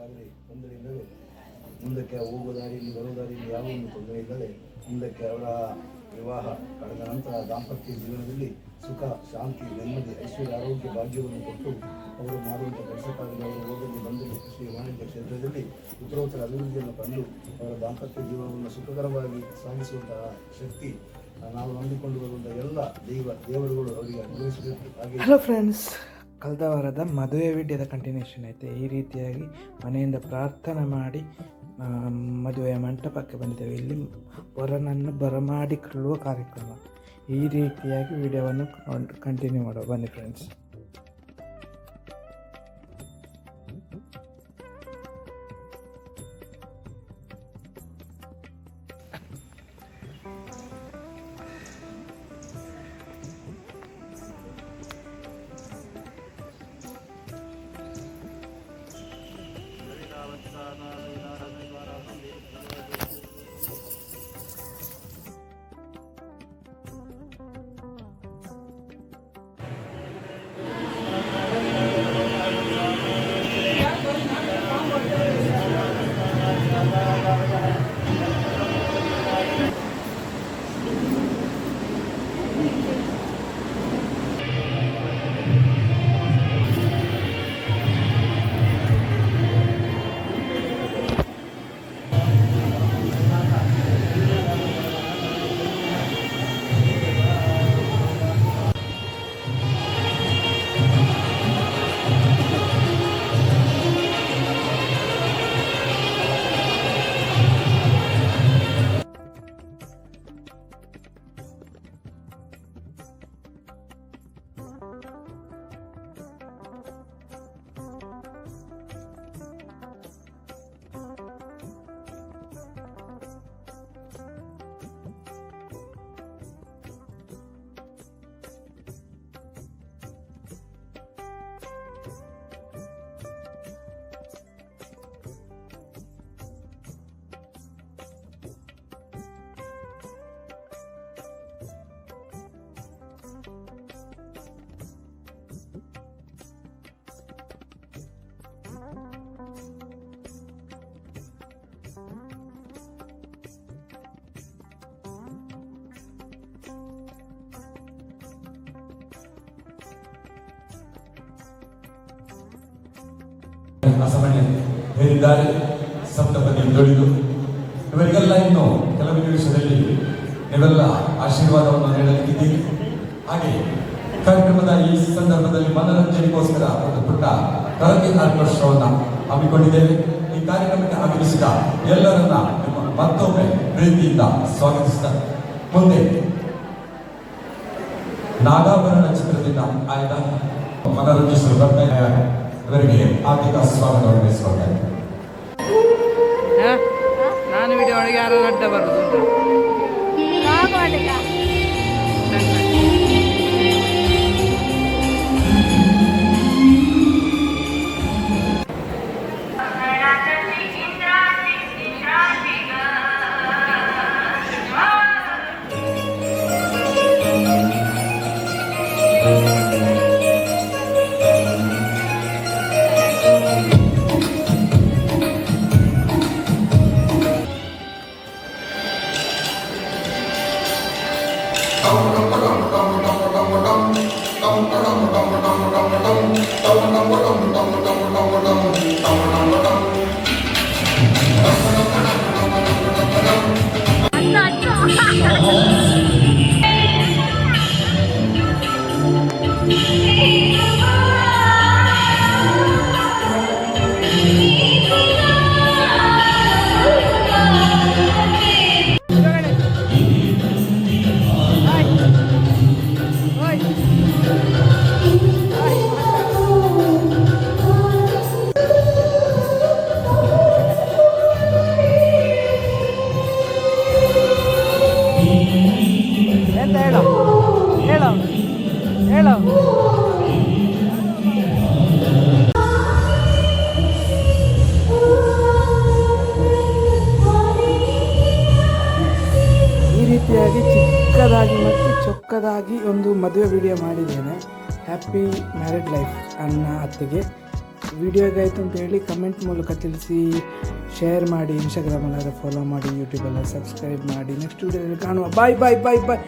ಆದರೆ ತೊಂದರೆ ಇಲ್ಲದೆ ಮುಂದಕ್ಕೆ ಹೋಗುವ ದಾರಿಯಲ್ಲಿ ಬರುವ ದಾರಿಯಲ್ಲಿ ಯಾವ ಒಂದು ತೊಂದರೆ ಇಲ್ಲದೆ ಮುಂದಕ್ಕೆ ಅವರ ವಿವಾಹ ಕಳೆದ ನಂತರ ದಾಂಪತ್ಯ ಜೀವನದಲ್ಲಿ ಸುಖ ಶಾಂತಿ ನೆಮ್ಮದಿ ಐಶ್ವರ್ಯ ಆರೋಗ್ಯ ಭಾಗ್ಯವನ್ನು ಕೊಟ್ಟು ಅವರು ಮಾಡುವಂಥ ಕೆಲಸ ಕಾರ್ಯಗಳು ಓದಲು ಬಂದು ಕೃಷಿ ವಾಣಿಜ್ಯ ಕ್ಷೇತ್ರದಲ್ಲಿ ಉತ್ತರೋತ್ತರ ಅಭಿವೃದ್ಧಿಯನ್ನು ಕಂಡು ಅವರ ದಾಂಪತ್ಯ ಜೀವನವನ್ನು ಸುಖಕರವಾಗಿ ಸಾಗಿಸುವಂತಹ ಶಕ್ತಿ ನಾವು ನಂಬಿಕೊಂಡು ಬರುವಂಥ ಎಲ್ಲ ದೇವರುಗಳು ಅವರಿಗೆ ಅನುಭವಿಸಬೇಕು. ಹಾಗೆ ಹಲೋ ಫ್ರೆಂಡ್ಸ್, ಕಳೆದ ವಾರದ ಮದುವೆ ವಿಡಿಯೋದ ಕಂಟಿನ್ಯೂಷನ್ ಐತೆ. ಈ ರೀತಿಯಾಗಿ ಮನೆಯಿಂದ ಪ್ರಾರ್ಥನೆ ಮಾಡಿ ಮದುವೆಯ ಮಂಟಪಕ್ಕೆ ಬಂದಿದ್ದೇವೆ. ಇಲ್ಲಿ ವರನನ್ನು ಬರಮಾಡಿಕೊಳ್ಳುವ ಕಾರ್ಯಕ್ರಮ. ಈ ರೀತಿಯಾಗಿ ವಿಡಿಯೋವನ್ನು ಕಂಟಿನ್ಯೂ ಮಾಡುವ ಬನ್ನಿ ಫ್ರೆಂಡ್ಸ್. ಅಸಮಣೆ ಹೇರಿದ್ದಾರೆ. ಸಪ್ತಪದಿಯನ್ನು ದುಡಿದು ಇವರಿಗೆಲ್ಲ ಇನ್ನು ಕೆಲವು ನಿಮಿಷದಲ್ಲಿ ನೀವೆಲ್ಲ ಆಶೀರ್ವಾದವನ್ನು ನೀಡಲಿಕ್ಕಿದ್ದೀರಿ. ಹಾಗೆ ಕಾರ್ಯಕ್ರಮದ ಈ ಸಂದರ್ಭದಲ್ಲಿ ಮನರಂಜನೆಗೋಸ್ಕರ ಒಂದು ಪುಟ್ಟ ಕರಗಿ ಆರ್ಕೆಸ್ಟ್ರಾವನ್ನು ಹಮ್ಮಿಕೊಂಡಿದ್ದೇವೆ. ಈ ಕಾರ್ಯಕ್ರಮಕ್ಕೆ ಆಗಮಿಸಿದ ಎಲ್ಲರನ್ನ ಮತ್ತೊಮ್ಮೆ ಪ್ರೀತಿಯಿಂದ ಸ್ವಾಗತಿಸುತ್ತಾರೆ. ಮುಂದೆ ನಾಗಾಭರಣ ಚಿತ್ರದಿಂದ ಆಯ್ದ ಮನರಂಜಿಸಲು ಬರ್ತಾ ಇದ್ದಾರೆ. ಇವರಿಗೆ ಆರ್ಥಿಕ ಸ್ವಾಗತವನ್ನು ಬಯಸಿಕೊಳ್ತಾರೆ. ನಾನು ವಿಡಿಯೋ ಒಳಗೆ ಯಾರು ಅಡ್ಡ ಬರೋದು ರೀತಿಯಾಗಿ ಚಿಕ್ಕದಾಗಿ ಮತ್ತು ಚೊಕ್ಕದಾಗಿ ಒಂದು ಮದುವೆ ವಿಡಿಯೋ ಮಾಡಿದ್ದೇನೆ. ಹ್ಯಾಪಿ ಮ್ಯಾರಿಡ್ ಲೈಫ್ ಅಣ್ಣ ಅತ್ತಿಗೆ. ವಿಡಿಯೋ ಹೇಗಾಯಿತು ಅಂತ ಹೇಳಿ ಕಮೆಂಟ್ ಮೂಲಕ ತಿಳಿಸಿ. ಶೇರ್ ಮಾಡಿ, ಇನ್ಸ್ಟಾಗ್ರಾಮಲ್ಲಾದರೆ ಫಾಲೋ ಮಾಡಿ, ಯೂಟ್ಯೂಬಲ್ಲಿ ಸಬ್ಸ್ಕ್ರೈಬ್ ಮಾಡಿ. ನೆಕ್ಸ್ಟ್ ವಿಡಿಯೋದಲ್ಲಿ ಕಾಣುವ. ಬಾಯ್ ಬಾಯ್ ಬಾಯ್ ಬಾಯ್.